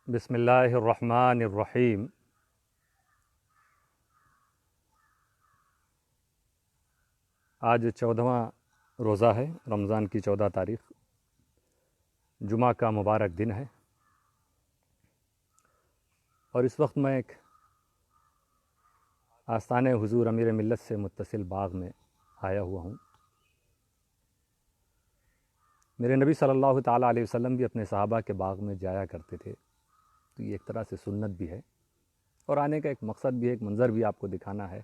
بسم اللہ الرحمن الرحیم۔ آج 14واں روزہ ہے، رمضان کی 14 تاریخ، جمعہ کا مبارک دن ہے، اور اس وقت میں ایک آستانِ حضور امیر ملت سے متصل باغ میں آیا ہوا ہوں۔ میرے نبی صلی اللہ تعالیٰ علیہ وسلم بھی اپنے صحابہ کے باغ میں جایا کرتے تھے، تو یہ ایک طرح سے سنت بھی ہے، اور آنے کا ایک مقصد بھی ہے، ایک منظر بھی آپ کو دکھانا ہے۔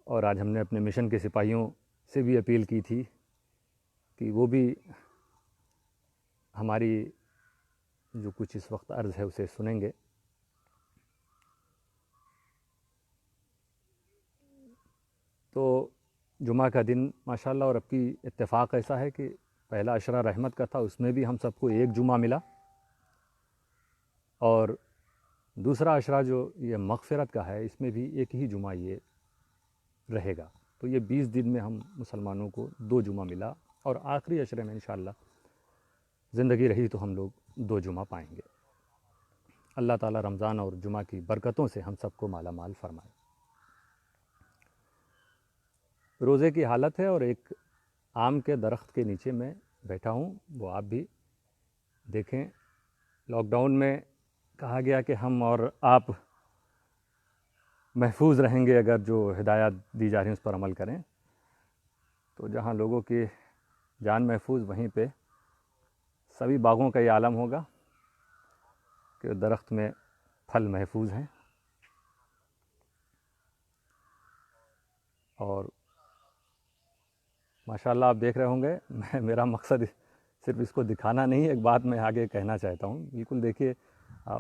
اور آج ہم نے اپنے مشن کے سپاہیوں سے بھی اپیل کی تھی کہ وہ بھی ہماری جو کچھ اس وقت عرض ہے اسے سنیں گے۔ تو جمعہ کا دن ماشاءاللہ، اور اب کی اتفاق ایسا ہے کہ پہلا عشرہ رحمت کا تھا، اس میں بھی ہم سب کو ایک جمعہ ملا، اور دوسرا عشرہ جو یہ مغفرت کا ہے، اس میں بھی ایک ہی جمعہ یہ رہے گا۔ تو یہ 20 دن میں ہم مسلمانوں کو 2 جمعہ ملا، اور آخری عشرے میں انشاءاللہ زندگی رہی تو ہم لوگ 2 جمعہ پائیں گے۔ اللہ تعالیٰ رمضان اور جمعہ کی برکتوں سے ہم سب کو مالا مال فرمائے۔ روزے کی حالت ہے، اور ایک آم کے درخت کے نیچے میں بیٹھا ہوں، وہ آپ بھی دیکھیں۔ لاک ڈاؤن میں کہا گیا کہ ہم اور آپ محفوظ رہیں گے اگر جو ہدایات دی جا رہی ہیں اس پر عمل کریں، تو جہاں لوگوں کی جان محفوظ، وہیں پہ سبھی باغوں کا یہ عالم ہوگا کہ درخت میں پھل محفوظ ہیں۔ اور ماشاءاللہ آپ دیکھ رہے ہوں گے، میرا مقصد صرف اس کو دکھانا نہیں، ایک بات میں آگے کہنا چاہتا ہوں۔ بالکل دیکھیے،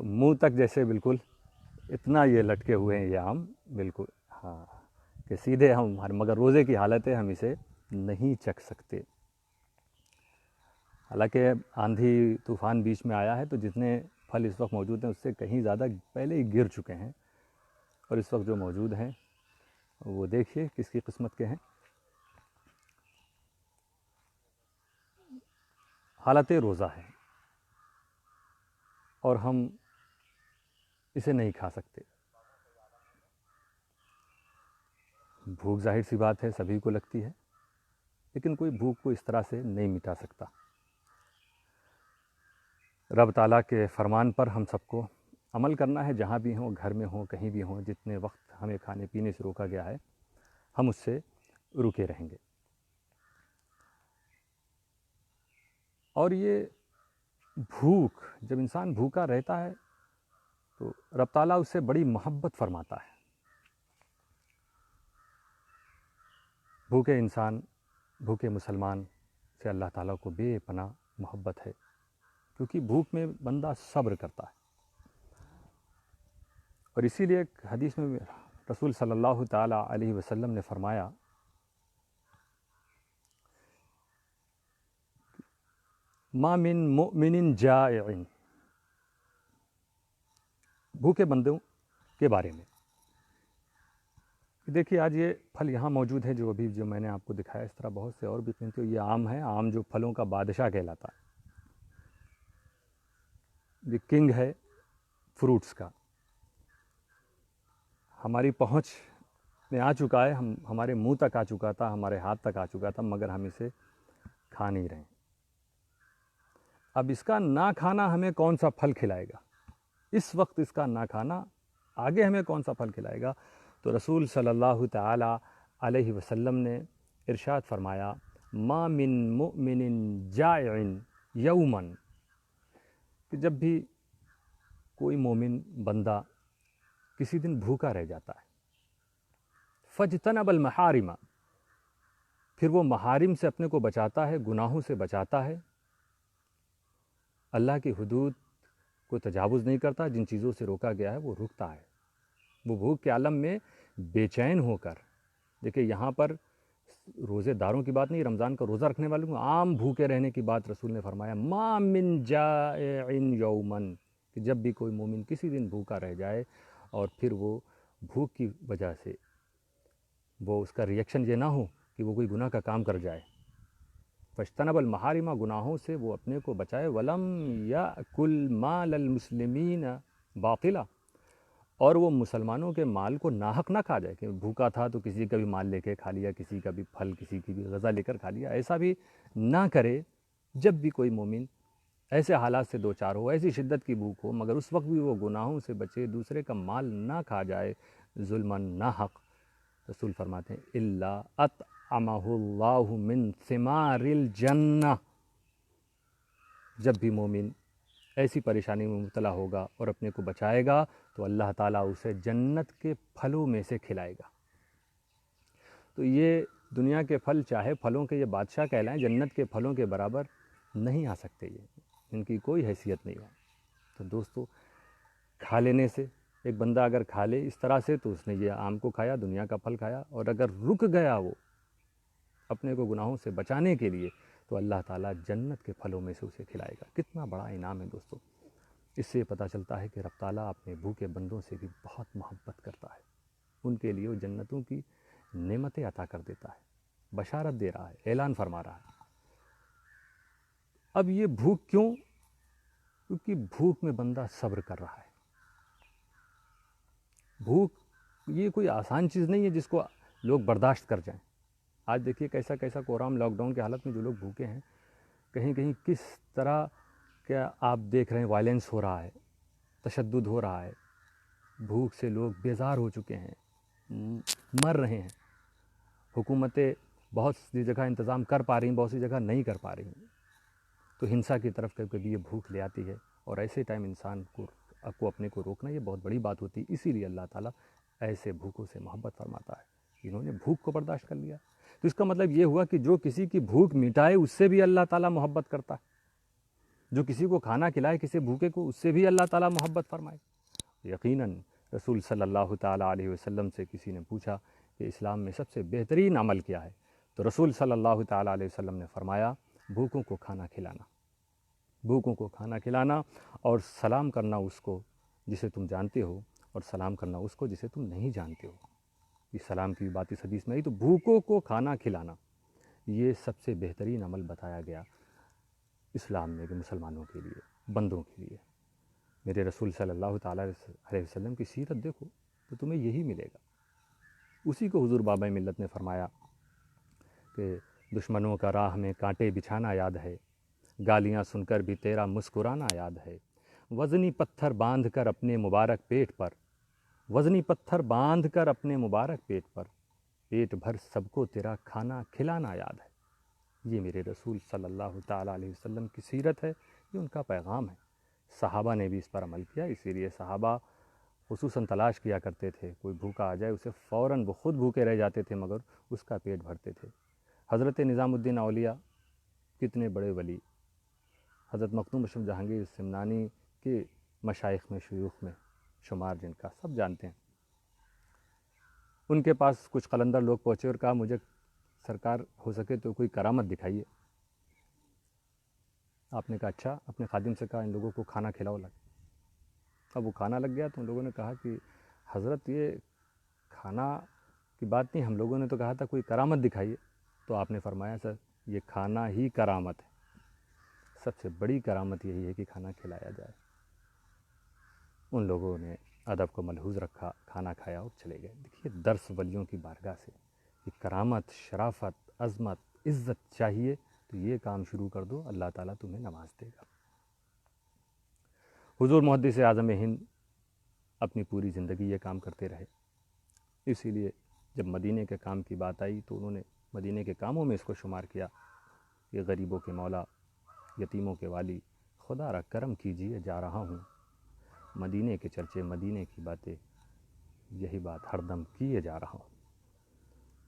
منہ تک جیسے بالکل اتنا یہ لٹکے ہوئے ہیں یہ آم، بالکل ہاں، کہ سیدھے ہم، مگر روزے کی حالت ہے، ہم اسے نہیں چکھ سکتے۔ حالانکہ آندھی طوفان بیچ میں آیا ہے، تو جتنے پھل اس وقت موجود ہیں اس سے کہیں زیادہ پہلے ہی گر چکے ہیں، اور اس وقت جو موجود ہیں وہ دیکھیے کس کی قسمت کے ہیں۔ حالت روزہ ہے، اور ہم اسے نہیں کھا سکتے۔ بھوک ظاہر سی بات ہے سبھی کو لگتی ہے، لیکن کوئی بھوک کو اس طرح سے نہیں مٹا سکتا۔ رب تعالیٰ کے فرمان پر ہم سب کو عمل کرنا ہے، جہاں بھی ہوں، گھر میں ہوں، کہیں بھی ہوں، جتنے وقت ہمیں کھانے پینے سے روکا گیا ہے ہم اس سے رکے رہیں گے۔ اور یہ بھوک، جب انسان بھوکا رہتا ہے تو رب تعالیٰ اس سے بڑی محبت فرماتا ہے۔ بھوکے انسان، بھوکے مسلمان سے اللہ تعالیٰ کو بے پناہ محبت ہے، کیونکہ بھوک میں بندہ صبر کرتا ہے۔ اور اسی لیے ایک حدیث میں رسول صلی اللہ تعالیٰ علیہ وسلم نے فرمایا، ما من مؤمن جائع، بھوکے بندوں کے بارے میں۔ دیکھیے آج یہ پھل یہاں موجود ہے، جو میں نے آپ کو دکھایا، اس طرح بہت سے اور بھی قیمتی، یہ آم ہے، آم جو پھلوں کا بادشاہ کہلاتا ہے، یہ کنگ ہے فروٹس کا، ہماری پہنچ میں آ چکا ہے، ہمارے منہ تک آ چکا تھا، ہمارے ہاتھ تک آ چکا تھا، مگر ہم اسے کھا نہیں رہے۔ اب اس کا نہ کھانا ہمیں کون سا پھل کھلائے گا؟ اس وقت اس کا نہ کھانا آگے ہمیں کون سا پھل کھلائے گا؟ تو رسول صلی اللہ تعالیٰ علیہ وسلم نے ارشاد فرمایا، ما من مؤمن جائع یوما، کہ جب بھی کوئی مومن بندہ کسی دن بھوکا رہ جاتا ہے، فاجتنب المحارم، پھر وہ محارم سے اپنے کو بچاتا ہے، گناہوں سے بچاتا ہے، اللہ کی حدود کو تجاوز نہیں کرتا، جن چیزوں سے روکا گیا ہے وہ رکتا ہے، وہ بھوک کے عالم میں بے چین ہو کر، دیکھیں یہاں پر روزے داروں کی بات نہیں، رمضان کا روزہ رکھنے والوں کو عام بھوکے رہنے کی بات رسول نے فرمایا، ما من جائع یوما، کہ جب بھی کوئی مومن کسی دن بھوکا رہ جائے، اور پھر وہ بھوک کی وجہ سے وہ اس کا ریئیکشن یہ نہ ہو کہ وہ کوئی گناہ کا کام کر جائے، فاجتنب المحارم، گناہوں سے وہ اپنے کو بچائے، ولم یأکل مال المسلمین باطلا، اور وہ مسلمانوں کے مال کو ناحق نہ کھا جائے کہ بھوکا تھا تو کسی کا بھی مال لے کے کھا لیا، کسی کا بھی پھل، کسی کی بھی غذا لے کر کھا لیا، ایسا بھی نہ کرے۔ جب بھی کوئی مومن ایسے حالات سے دوچار ہو، ایسی شدت کی بھوک ہو، مگر اس وقت بھی وہ گناہوں سے بچے، دوسرے کا مال نہ کھا جائے ظلماً ناحق۔ رسول فرماتے ہیں الا اطعمہ اللہ من ثمار الجنہ، جب بھی مومن ایسی پریشانی میں مبتلا ہوگا اور اپنے کو بچائے گا تو اللہ تعالیٰ اسے جنت کے پھلوں میں سے کھلائے گا۔ تو یہ دنیا کے پھل چاہے پھلوں کے یہ بادشاہ کہلائیں، جنت کے پھلوں کے برابر نہیں آ سکتے، یہ ان کی کوئی حیثیت نہیں ہے۔ تو دوستو، کھا لینے سے، ایک بندہ اگر کھا لے اس طرح سے تو اس نے یہ آم کو کھایا، دنیا کا پھل کھایا، اور اگر رک گیا وہ اپنے کو گناہوں سے بچانے کے لیے تو اللہ تعالیٰ جنت کے پھلوں میں سے اسے کھلائے گا۔ کتنا بڑا انعام ہے دوستو۔ اس سے پتہ چلتا ہے کہ رب تعالیٰ اپنے بھوکے بندوں سے بھی بہت محبت کرتا ہے، ان کے لیے وہ جنتوں کی نعمتیں عطا کر دیتا ہے، بشارت دے رہا ہے، اعلان فرما رہا ہے۔ اب یہ بھوک کیوں؟ کیونکہ بھوک میں بندہ صبر کر رہا ہے۔ بھوک یہ کوئی آسان چیز نہیں ہے جس کو لوگ برداشت کر جائیں۔ آج دیکھیے کیسا کیسا کوہرام، لاک ڈاؤن کی حالت میں جو لوگ بھوکے ہیں، کہیں کہیں کس طرح کیا آپ دیکھ رہے ہیں، وائلنس ہو رہا ہے، تشدد ہو رہا ہے، بھوک سے لوگ بیزار ہو چکے ہیں، مر رہے ہیں۔ حکومتیں بہت سی جگہ انتظام کر پا رہی ہیں، بہت سی جگہ نہیں کر پا رہی ہیں، تو ہنسا کی طرف کبھی کبھی یہ بھوک لے آتی ہے، اور ایسے ٹائم انسان کو اپنے کو روکنا یہ بہت بڑی بات ہوتی ہے۔ اسی لیے اللہ تعالیٰ ایسے بھوکوں سے محبت فرماتا ہے، انہوں نے بھوک کو برداشت کر لیا۔ تو اس کا مطلب یہ ہوا کہ جو کسی کی بھوک مٹائے اس سے بھی اللہ تعالیٰ محبت کرتا ہے، جو کسی کو کھانا کھلائے کسی بھوکے کو، اس سے بھی اللہ تعالیٰ محبت فرمائے۔ یقیناً رسول صلی اللہ تعالیٰ علیہ وسلم سے کسی نے پوچھا کہ اسلام میں سب سے بہترین عمل کیا ہے، تو رسول صلی اللہ تعالیٰ علیہ وسلم نے فرمایا بھوکوں کو کھانا کھلانا، بھوکوں کو کھانا کھلانا، اور سلام کرنا اس کو جسے تم جانتے ہو، اور سلام کرنا اس کو جسے تم نہیں جانتے ہو۔ یہ سلام کی بات اس حدیث میں آئی۔ تو بھوکوں کو کھانا کھلانا یہ سب سے بہترین عمل بتایا گیا اسلام میں کہ مسلمانوں کے لیے، بندوں کے لیے۔ میرے رسول صلی اللہ تعالیٰ علیہ وسلم کی سیرت دیکھو تو تمہیں یہی ملے گا۔ اسی کو حضور بابا ملت نے فرمایا کہ دشمنوں کا راہ میں کانٹے بچھانا یاد ہے، گالیاں سن کر بھی تیرا مسکرانا یاد ہے، وزنی پتھر باندھ کر اپنے مبارک پیٹ پر، وزنی پتھر باندھ کر اپنے مبارک پیٹ پر، پیٹ بھر سب کو تیرا کھانا کھلانا یاد ہے۔ یہ میرے رسول صلی اللہ تعالیٰ علیہ وسلم کی سیرت ہے، یہ ان کا پیغام ہے۔ صحابہ نے بھی اس پر عمل کیا، اسی لیے صحابہ خصوصاً تلاش کیا کرتے تھے، کوئی بھوکا آ جائے اسے فوراً، وہ خود بھوکے رہ جاتے تھے مگر اس کا پیٹ بھرتے تھے۔ حضرت نظام الدین اولیاء کتنے بڑے ولی، حضرت مخدوم اشرف جہانگیر سمنانی کے مشائخ میں، شیوخ میں شمار، جن کا سب جانتے ہیں۔ ان کے پاس کچھ قلندر لوگ پہنچے اور کہا مجھے سرکار ہو سکے تو کوئی کرامت دکھائیے۔ آپ نے کہا اچھا، اپنے خادم سے کہا ان لوگوں کو کھانا کھلاؤ لگ۔ اب وہ کھانا لگ گیا تو ان لوگوں نے کہا کہ حضرت یہ کھانا کی بات نہیں، ہم لوگوں نے تو کہا تھا کوئی کرامت دکھائیے۔ تو آپ نے فرمایا سر یہ کھانا ہی کرامت ہے، سب سے بڑی کرامت یہی ہے کہ کھانا کھلایا جائے۔ ان لوگوں نے ادب کو ملحوظ رکھا، کھانا کھایا اور چلے گئے۔ دیکھیے درس ولیوں کی بارگاہ سے کہ کرامت، شرافت، عظمت، عزت چاہیے تو یہ کام شروع کر دو، اللہ تعالیٰ تمہیں نواز دے گا۔ حضور محدث اعظم ہند اپنی پوری زندگی یہ کام کرتے رہے، اسی لیے جب مدینے کے کام کی بات آئی تو انہوں نے مدینے کے کاموں میں اس کو شمار کیا کہ غریبوں کے مولا، یتیموں کے والی، خدا را کرم کیجیے جا رہا ہوں، مدینے کے چرچے، مدینے کی باتیں، یہی بات ہر دم کیے جا رہا ہوں۔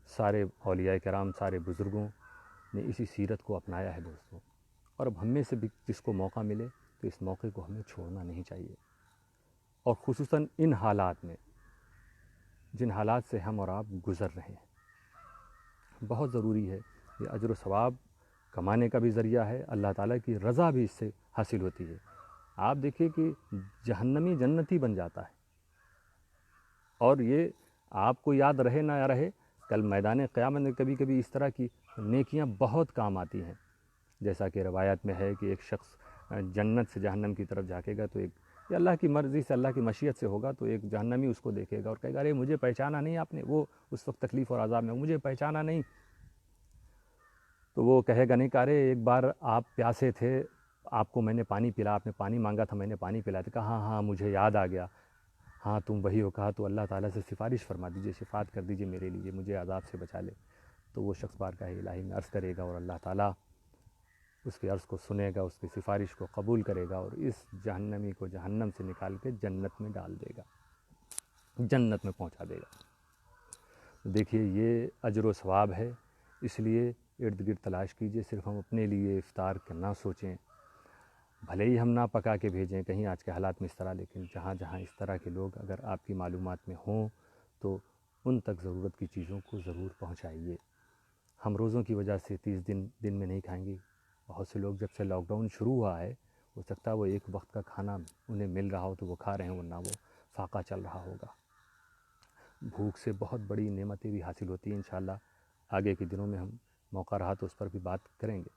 سارے اولیاء کرام، سارے بزرگوں نے اسی سیرت کو اپنایا ہے دوستوں، اور اب ہم میں سے بھی جس کو موقع ملے تو اس موقع کو ہمیں چھوڑنا نہیں چاہیے، اور خصوصاً ان حالات میں جن حالات سے ہم اور آپ گزر رہے ہیں، بہت ضروری ہے۔ یہ اجر و ثواب کمانے کا بھی ذریعہ ہے، اللہ تعالیٰ کی رضا بھی اس سے حاصل ہوتی ہے۔ آپ دیکھیے کہ جہنمی جنتی بن جاتا ہے، اور یہ آپ کو یاد رہے نہ رہے، کل میدان قیامت میں کبھی کبھی اس طرح کی نیکیاں بہت کام آتی ہیں جیسا کہ روایات میں ہے کہ ایک شخص جنت سے جہنم کی طرف جھانکے گا تو ایک یہ اللہ کی مرضی سے اللہ کی مشیت سے ہوگا، تو ایک جہنمی اس کو دیکھے گا اور کہے گا ارے مجھے پہچانا نہیں آپ نے، وہ اس وقت تکلیف اور عذاب میں مجھے پہچانا نہیں، تو وہ کہے گا نہیں کہ ارے ایک بار آپ پیاسے تھے، آپ کو میں نے پانی پلا، آپ نے پانی مانگا تھا میں نے پانی پلایا تھا، کہا ہاں ہاں مجھے یاد آ گیا، ہاں تم وہی ہو، کہا تو اللہ تعالیٰ سے سفارش فرما دیجئے، شفاعت کر دیجئے میرے لیے، مجھے عذاب سے بچا لے، تو وہ شخص بارگاہ الہی میں عرض کرے گا اور اللہ تعالیٰ اس کے عرض کو سنے گا، اس کی سفارش کو قبول کرے گا اور اس جہنمی کو جہنم سے نکال کے جنت میں ڈال دے گا، جنت میں پہنچا دے گا۔ دیکھیے یہ اجر و ثواب ہے، اس لیے ارد گرد تلاش کیجئے، صرف ہم اپنے لیے افطار کا نہ سوچیں، بھلے ہی ہم نہ پکا کے بھیجیں کہیں آج کے حالات میں اس طرح، لیکن جہاں جہاں اس طرح کے لوگ اگر آپ کی معلومات میں ہوں تو ان تک ضرورت کی چیزوں کو ضرور پہنچائیے۔ ہم روزوں کی وجہ سے 30 دن میں نہیں کھائیں گے، بہت سے لوگ جب سے لاک ڈاؤن شروع ہوا ہے ہو سکتا ہے وہ ایک وقت کا کھانا انہیں مل رہا ہو تو وہ کھا رہے ہیں، ورنہ وہ فاقہ چل رہا ہوگا۔ بھوک سے بہت بڑی نعمتیں بھی حاصل ہوتی ہیں، انشاءاللہ آگے کے دنوں میں ہم موقع رہا تو اس پر بھی بات کریں گے۔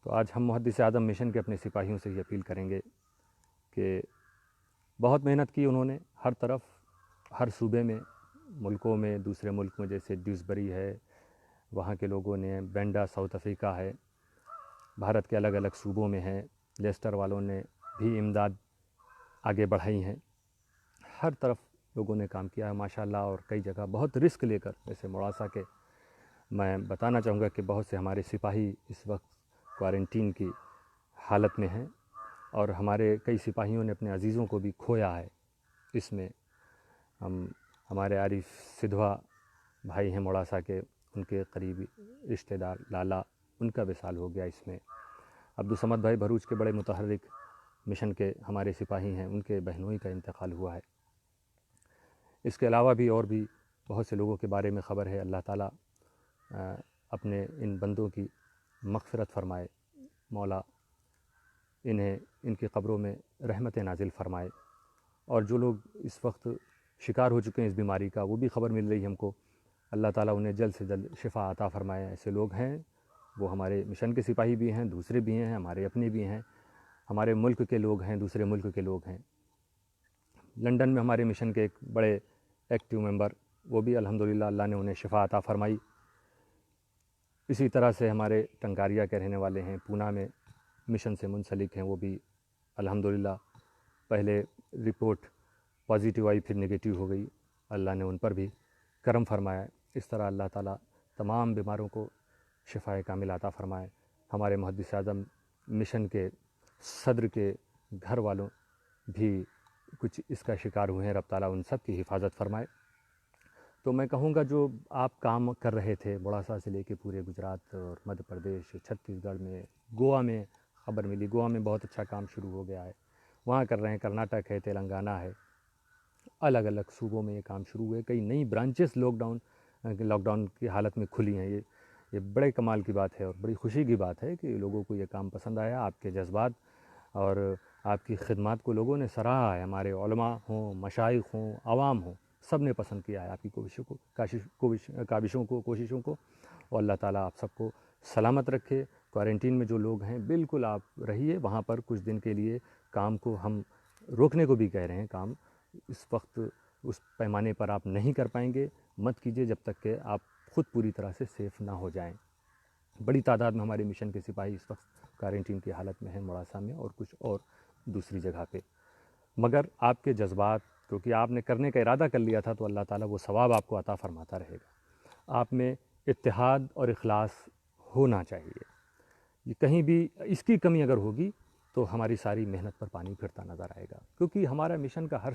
تو آج ہم محدث اعظم مشن کے اپنے سپاہیوں سے یہ اپیل کریں گے کہ بہت محنت کی انہوں نے، ہر طرف ہر صوبے میں، ملکوں میں، دوسرے ملک میں جیسے ڈیوزبری ہے وہاں کے لوگوں نے، بینڈا ساؤتھ افریقہ ہے، بھارت کے الگ الگ صوبوں میں ہیں، لیسٹر والوں نے بھی امداد آگے بڑھائی ہیں، ہر طرف لوگوں نے کام کیا ہے ماشاءاللہ، اور کئی جگہ بہت رسک لے کر، جیسے موڑاسا کے میں بتانا چاہوں گا کہ بہت سے ہمارے سپاہی اس وقت کوارنٹین کی حالت میں ہیں، اور ہمارے کئی سپاہیوں نے اپنے عزیزوں کو بھی کھویا ہے اس میں۔ ہمارے عارف سدھوا بھائی ہیں موڑاسا کے، ان کے قریبی رشتہ دار لالا، ان کا وصال ہو گیا اس میں۔ عبدالصمد بھائی بھروچ کے بڑے متحرک مشن کے ہمارے سپاہی ہیں، ان کے بہنوئی کا انتقال ہوا ہے۔ اس کے علاوہ بھی اور بھی بہت سے لوگوں کے بارے میں خبر ہے، اللہ تعالیٰ اپنے ان بندوں کی مغفرت فرمائے، مولا انہیں ان کی قبروں میں رحمت نازل فرمائے، اور جو لوگ اس وقت شکار ہو چکے ہیں اس بیماری کا، وہ بھی خبر مل رہی ہے ہم کو، اللہ تعالیٰ انہیں جلد سے جلد شفا عطا فرمائے۔ ایسے لوگ ہیں، وہ ہمارے مشن کے سپاہی بھی ہیں، دوسرے بھی ہیں، ہمارے اپنے بھی ہیں، ہمارے ملک کے لوگ ہیں، دوسرے ملک کے لوگ ہیں۔ لنڈن میں ہمارے مشن کے ایک بڑے ایکٹیو ممبر، وہ بھی الحمدللہ اللہ نے انہیں شفا عطا فرمائی۔ اسی طرح سے ہمارے ٹنکاریا کے رہنے والے ہیں، پونا میں مشن سے منسلک ہیں، وہ بھی الحمدللہ پہلے رپورٹ پازیٹیو آئی پھر نگیٹیو ہو گئی، اللہ نے ان پر بھی کرم فرمایا۔ اس طرح اللہ تعالیٰ تمام بیماروں کو شفائے کامل عطا فرمائے۔ ہمارے محدث اعظم مشن کے صدر کے گھر والوں بھی کچھ اس کا شکار ہوئے ہیں، رب تعالیٰ ان سب کی حفاظت فرمائے۔ تو میں کہوں گا جو آپ کام کر رہے تھے موڑاسا سے لے کے پورے گجرات اور مدھیہ پردیش، چھتیس گڑھ میں، گوا میں خبر ملی، گوا میں بہت اچھا کام شروع ہو گیا ہے، وہاں کر رہے ہیں، کرناٹک ہے، تلنگانہ ہے، الگ الگ صوبوں میں یہ کام شروع ہوئے، کئی نئی برانچز لاک ڈاؤن کی حالت میں کھلی ہیں۔ یہ بڑے کمال کی بات ہے اور بڑی خوشی کی بات ہے کہ لوگوں کو یہ کام پسند آیا، آپ کے جذبات اور آپ کی خدمات کو لوگوں نے سراہا ہے، ہمارے علماء ہوں، مشائخ ہوں، عوام ہوں، سب نے پسند کیا ہے آپ کی کاوشوں کو، کوششوں کو، اور اللہ تعالیٰ آپ سب کو سلامت رکھے۔ کوارنٹین میں جو لوگ ہیں بالکل آپ رہیے وہاں پر کچھ دن کے لیے، کام کو ہم روکنے کو بھی کہہ رہے ہیں، کام اس وقت اس پیمانے پر آپ نہیں کر پائیں گے، مت کیجیے جب تک کہ آپ خود پوری طرح سے سیف نہ ہو جائیں۔ بڑی تعداد میں ہمارے مشن کے سپاہی اس وقت کوارنٹین کی حالت میں ہیں، موڑاسا میں اور کچھ اور دوسری جگہ پہ، مگر آپ کے جذبات، کیونکہ آپ نے کرنے کا ارادہ کر لیا تھا تو اللہ تعالیٰ وہ ثواب آپ کو عطا فرماتا رہے گا۔ آپ میں اتحاد اور اخلاص ہونا چاہیے، یہ کہیں بھی اس کی کمی اگر ہوگی تو ہماری ساری محنت پر پانی پھرتا نظر آئے گا، کیونکہ ہمارا مشن کا ہر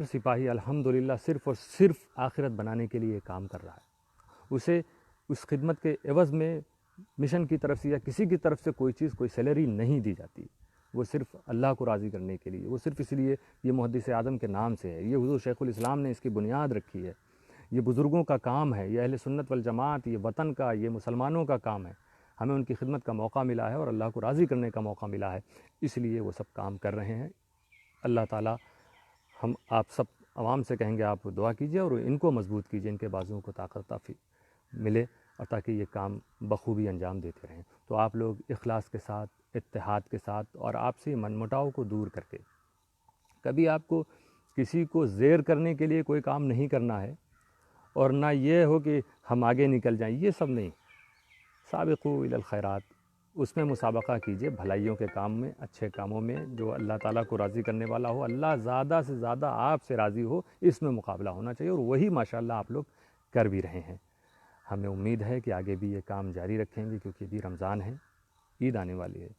سپاہی الحمدللہ صرف اور صرف آخرت بنانے کے لیے کام کر رہا ہے، اسے اس خدمت کے عوض میں مشن کی طرف سے یا کسی کی طرف سے کوئی سیلری نہیں دی جاتی، وہ صرف اللہ کو راضی کرنے کے لیے، وہ صرف اس لیے یہ محدث اعظم کے نام سے ہے، یہ حضور شیخ الاسلام نے اس کی بنیاد رکھی ہے، یہ بزرگوں کا کام ہے، یہ اہل سنت والجماعت، یہ وطن کا، یہ مسلمانوں کا کام ہے، ہمیں ان کی خدمت کا موقع ملا ہے اور اللہ کو راضی کرنے کا موقع ملا ہے، اس لیے وہ سب کام کر رہے ہیں۔ اللہ تعالیٰ ہم آپ سب عوام سے کہیں گے آپ دعا کیجئے اور ان کو مضبوط کیجئے، ان کے بازوؤں کو طاقت ملے، اور تاکہ یہ کام بخوبی انجام دیتے رہیں۔ تو آپ لوگ اخلاص کے ساتھ، اتحاد کے ساتھ اور آپسی من مٹاؤ کو دور کر کے، کبھی آپ کو کسی کو زیر کرنے کے لیے کوئی کام نہیں کرنا ہے، اور نہ یہ ہو کہ ہم آگے نکل جائیں، یہ سب نہیں۔ سابقوا الی الخیرات، اس میں مسابقہ کیجئے بھلائیوں کے کام میں، اچھے کاموں میں، جو اللہ تعالیٰ کو راضی کرنے والا ہو، اللہ زیادہ سے زیادہ آپ سے راضی ہو، اس میں مقابلہ ہونا چاہیے، اور وہی ماشاءاللہ آپ لوگ کر بھی رہے ہیں۔ ہمیں امید ہے کہ آگے بھی یہ کام جاری رکھیں گے، کیونکہ ابھی رمضان ہے، عید آنے والی ہے۔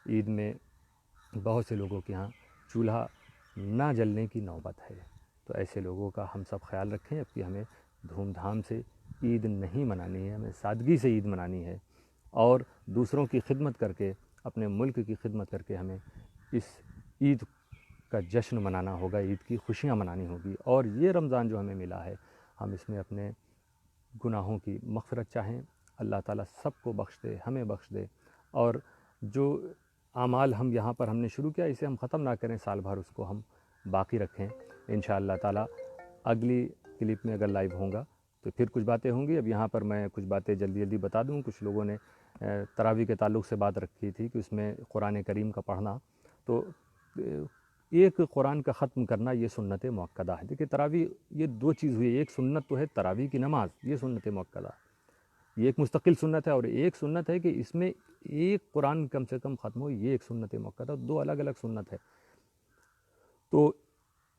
عید میں بہت سے لوگوں کے ہاں چولہا نہ جلنے کی نوبت ہے، تو ایسے لوگوں کا ہم سب خیال رکھیں، اب کہ ہمیں دھوم دھام سے عید نہیں منانی ہے، ہمیں سادگی سے عید منانی ہے، اور دوسروں کی خدمت کر کے، اپنے ملک کی خدمت کر کے ہمیں اس عید کا جشن منانا ہوگا، عید کی خوشیاں منانی ہوگی۔ اور یہ رمضان جو ہمیں ملا ہے، ہم اس میں اپنے گناہوں کی مغفرت چاہیں، اللہ تعالیٰ سب کو بخش دے، ہمیں بخش دے، اور جو اعمال ہم یہاں پر ہم نے شروع کیا، اسے ہم ختم نہ کریں، سال بھر اس کو ہم باقی رکھیں انشاءاللہ تعالیٰ۔ اگلی کلپ میں اگر لائیو ہوں گا تو پھر کچھ باتیں ہوں گی۔ اب یہاں پر میں کچھ باتیں جلدی جلدی بتا دوں۔ کچھ لوگوں نے تراویح کے تعلق سے بات رکھی تھی کہ اس میں قرآن کریم کا پڑھنا، تو ایک قرآن کا ختم کرنا یہ سنت مؤکدہ ہے۔ دیکھیں تراویح یہ دو چیز ہوئی، ایک سنت تو ہے تراویح کی نماز، یہ سنت مؤکدہ، یہ ایک مستقل سنت ہے، اور ایک سنت ہے کہ اس میں ایک قرآن کم سے کم ختم ہو، یہ ایک سنت مؤکدہ، دو الگ الگ سنت ہے۔ تو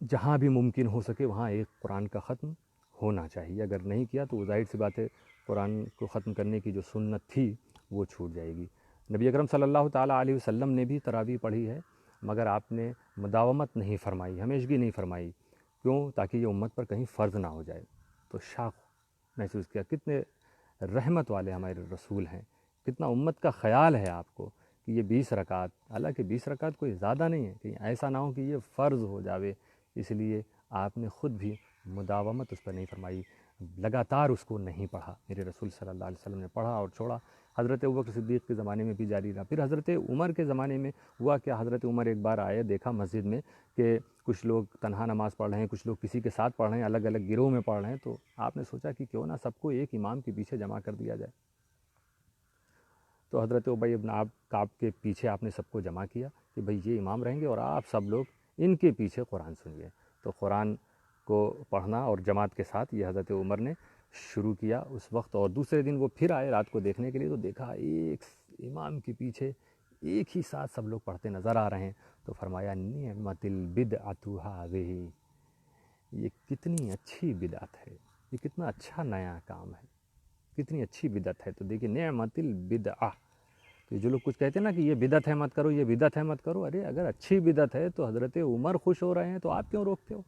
جہاں بھی ممکن ہو سکے وہاں ایک قرآن کا ختم ہونا چاہیے، اگر نہیں کیا تو وہ ظاہر سی بات ہے قرآن کو ختم کرنے کی جو سنت تھی وہ چھوٹ جائے گی۔ نبی اکرم صلی اللہ تعالیٰ علیہ وسلم نے بھی تراویح پڑھی ہے، مگر آپ نے مداومت نہیں فرمائی، ہمیشگی نہیں فرمائی، کیوں؟ تاکہ یہ امت پر کہیں فرض نہ ہو جائے۔ تو شوق محسوس کیا، کتنے رحمت والے ہمارے رسول ہیں، کتنا امت کا خیال ہے آپ کو کہ یہ 20 رکعت، حالانکہ 20 رکعت کوئی زیادہ نہیں ہے، کہیں ایسا نہ ہو کہ یہ فرض ہو جاوے، اس لیے آپ نے خود بھی مداومت اس پر نہیں فرمائی، لگاتار اس کو نہیں پڑھا۔ میرے رسول صلی اللہ علیہ وسلم نے پڑھا اور چھوڑا۔ حضرت ابوبکر صدیق کے زمانے میں بھی جاری رہا، پھر حضرت عمر کے زمانے میں ہوا کہ حضرت عمر ایک بار آئے، دیکھا مسجد میں کہ کچھ لوگ تنہا نماز پڑھ رہے ہیں، کچھ لوگ کسی کے ساتھ پڑھ رہے ہیں، الگ الگ گروہ میں پڑھ رہے ہیں، تو آپ نے سوچا کہ کیوں نہ سب کو ایک امام کے پیچھے جمع کر دیا جائے۔ تو حضرت ابی بن کعب کے پیچھے آپ نے سب کو جمع کیا کہ بھئی یہ امام رہیں گے اور آپ سب لوگ ان کے پیچھے قرآن سنیے۔ تو قرآن کو پڑھنا اور جماعت کے ساتھ یہ حضرت عمر نے شروع کیا اس وقت، اور دوسرے دن وہ پھر آئے رات کو دیکھنے کے لیے، تو دیکھا ایک امام کے پیچھے ایک ہی ساتھ سب لوگ پڑھتے نظر آ رہے ہیں، تو فرمایا نعمت البدعۃ ھذہ، یہ کتنی اچھی بدعت ہے، یہ کتنا اچھا نیا کام ہے، کتنی اچھی بدعت ہے۔ تو دیکھیں نعمت البدعہ، تو جو لوگ کچھ کہتے ہیں نا کہ یہ بدعت ہے مت کرو، یہ بدعت ہے مت کرو، ارے اگر اچھی بدعت ہے تو حضرت عمر خوش ہو رہے ہیں تو آپ کیوں روکتے ہو؟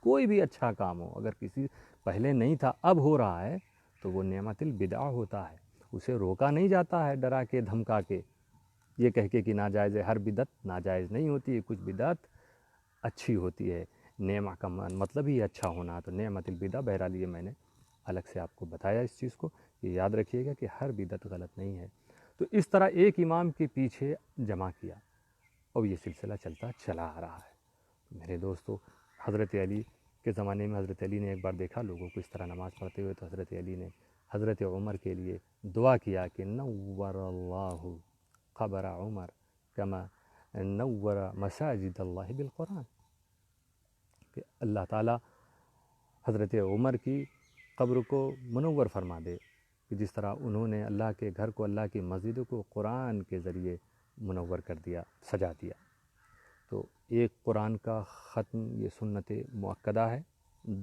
کوئی بھی اچھا کام ہو، اگر کسی پہلے نہیں تھا اب ہو رہا ہے تو وہ نعمت البدعہ ہوتا ہے، اسے روکا نہیں جاتا ہے ڈرا کے دھمکا کے، یہ کہہ کے کہ ناجائز ہے۔ ہر بدعت ناجائز نہیں ہوتی ہے، کچھ بدعت اچھی ہوتی ہے، نعمہ کا مطلب ہی اچھا ہونا، تو نعمت البدعہ، بہرحال یہ میں نے الگ سے آپ کو بتایا اس چیز کو، یہ یاد رکھیے گا کہ ہر بدعت غلط نہیں ہے۔ تو اس طرح ایک امام کے پیچھے جمع کیا، اور یہ سلسلہ چلتا چلا آ رہا ہے۔ میرے دوستو، حضرت علی کے زمانے میں حضرت علی نے ایک بار دیکھا لوگوں کو اس طرح نماز پڑھتے ہوئے، تو حضرت علی نے حضرت عمر کے لیے دعا کیا کہ نور اللہ قبر عمر کما نور مساجد اللہ بالقرآن، کہ اللہ تعالیٰ حضرت عمر کی قبر کو منور فرما دے، کہ جس طرح انہوں نے اللہ کے گھر کو، اللہ کی مسجد کو قرآن کے ذریعے منور کر دیا، سجا دیا۔ تو ایک قرآن کا ختم یہ سنت مؤکدہ ہے،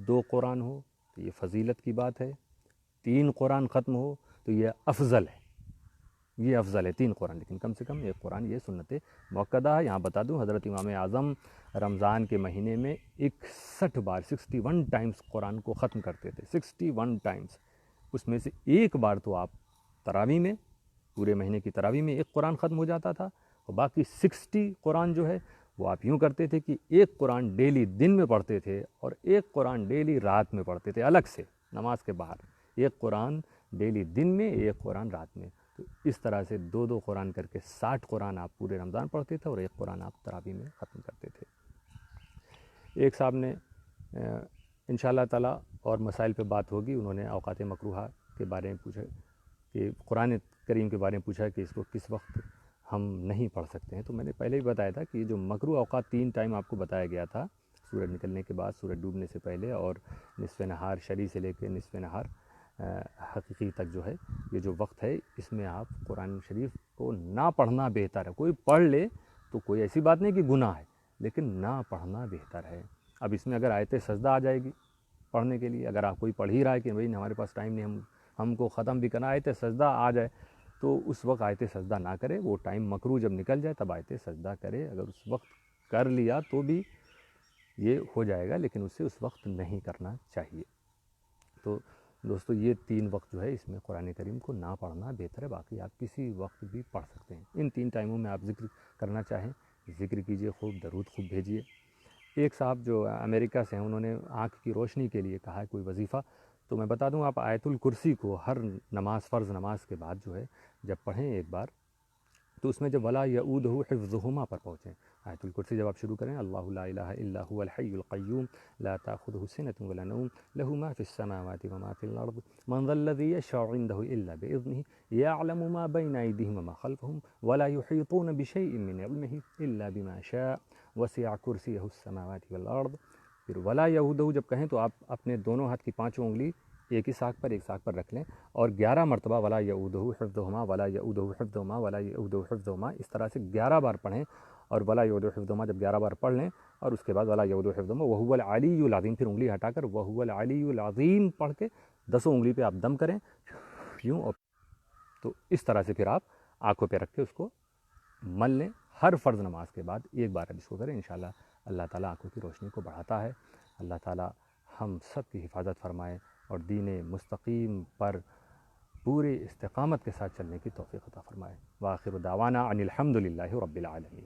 2 قرآن ہو تو یہ فضیلت کی بات ہے، 3 قرآن ختم ہو تو یہ افضل ہے، یہ افضل ہے 3 قرآن، لیکن کم سے کم ایک قرآن یہ سنت مؤکدہ ہے۔ یہاں بتا دوں حضرت امام اعظم رمضان کے مہینے میں 61 بار 61 ٹائمز قرآن کو ختم کرتے تھے، 61 ٹائمز، اس میں سے ایک بار تو آپ تراویح میں، پورے مہینے کی تراویح میں ایک قرآن ختم ہو جاتا تھا، اور باقی 60 قرآن جو ہے وہ آپ یوں کرتے تھے کہ ایک قرآن ڈیلی دن میں پڑھتے تھے، اور ایک قرآن ڈیلی رات میں پڑھتے تھے، الگ سے نماز کے باہر ایک قرآن ڈیلی دن میں، ایک قرآن رات میں۔ تو اس طرح سے 2 قرآن کر کے 60 قرآن آپ پورے رمضان پڑھتے تھے، اور ایک قرآن آپ تراویح میں ختم کرتے تھے۔ ایک صاحب نے انشاءاللہ تعالیٰ اور مسائل پہ بات ہوگی، انہوں نے اوقات مکروہہ کے بارے میں پوچھا کہ قرآن کریم کے بارے میں پوچھا کہ اس کو کس وقت ہم نہیں پڑھ سکتے ہیں، تو میں نے پہلے ہی بتایا تھا کہ یہ جو مکروہ اوقات 3 ٹائم آپ کو بتایا گیا تھا، سورج نکلنے کے بعد، سورج ڈوبنے سے پہلے، اور نصف نہار شری سے لے کے نصف نہار حقیقی تک جو ہے، یہ جو وقت ہے اس میں آپ قرآن شریف کو نہ پڑھنا بہتر ہے۔ کوئی پڑھ لے تو کوئی ایسی بات نہیں کہ گناہ ہے، لیکن نہ پڑھنا بہتر ہے۔ اب اس میں اگر آیت سجدہ آ جائے گی پڑھنے کے لیے، اگر آپ کوئی پڑھ ہی رہا ہے کہ بھائی ہمارے پاس ٹائم نہیں، ہم کو ختم بھی کرنا، آیت سجدہ آ جائے تو اس وقت آیت سجدہ نہ کرے، وہ ٹائم مکروہ جب نکل جائے تب آیت سجدہ کرے۔ اگر اس وقت کر لیا تو بھی یہ ہو جائے گا، لیکن اسے اس وقت نہیں کرنا چاہیے۔ تو دوستو یہ 3 وقت جو ہے اس میں قرآن کریم کو نہ پڑھنا بہتر ہے، باقی آپ کسی وقت بھی پڑھ سکتے ہیں۔ ان 3 ٹائموں میں آپ ذکر کرنا چاہیں ذکر کیجئے، خوب درود خوب بھیجیے۔ ایک صاحب جو امریکہ سے ہیں، انہوں نے آنکھ کی روشنی کے لیے کہا ہے کوئی وظیفہ، تو میں بتا دوں آپ آیت الکرسی کو ہر نماز، فرض نماز کے بعد جو ہے جب پڑھیں ایک بار، تو اس میں جب ولا یعودہ حفظہما پر پہنچیں، آیت الکرسی جب آپ شروع کریں، اللہ لا الہ الا هو الحی القیوم لا تأخذہ سنة ولا نوم له ما في السماوات وما في الأرض من ذا الذي يشفع عنده إلا بإذنه يعلم ما بين أيديهم وما خلفهم ولا يحيطون بشيء من علمه إلا بما شاء وسع كرسيه السماوات والأرض۔ پھر ولا یعودہ جب کہیں تو آپ اپنے دونوں ہاتھ کی 5 انگلی ایک ہی ساق پر رکھ لیں، اور 11 مرتبہ ولا یعودہ حفظہما ولا یعودہ حفظہما ولا یعودہ حفظہما اس طرح سے 11 بار پڑھیں، اور ولا یعودہ حفظہما جب 11 بار پڑھ لیں، اور اس کے بعد ولا یعودہ حفظہما وہو العلی العظیم، پھر انگلی ہٹا کر وہو العلی العظیم پڑھ کے 10 انگلی پہ آپ دم کریں یوں، اور تو اس طرح سے پھر آپ آنکھوں پہ رکھ کے اس کو مل لیں۔ ہر فرض نماز کے بعد ایک بار اب اس کو کریں، انشاءاللہ اللہ تعالیٰ آنکھوں کی روشنی کو بڑھاتا ہے۔ اللہ تعالیٰ ہم سب کی حفاظت فرمائے اور دین مستقیم پر پورے استقامت کے ساتھ چلنے کی توفیق عطا فرمائے۔ وآخر دعوانا ان الحمد للہ رب العالمین۔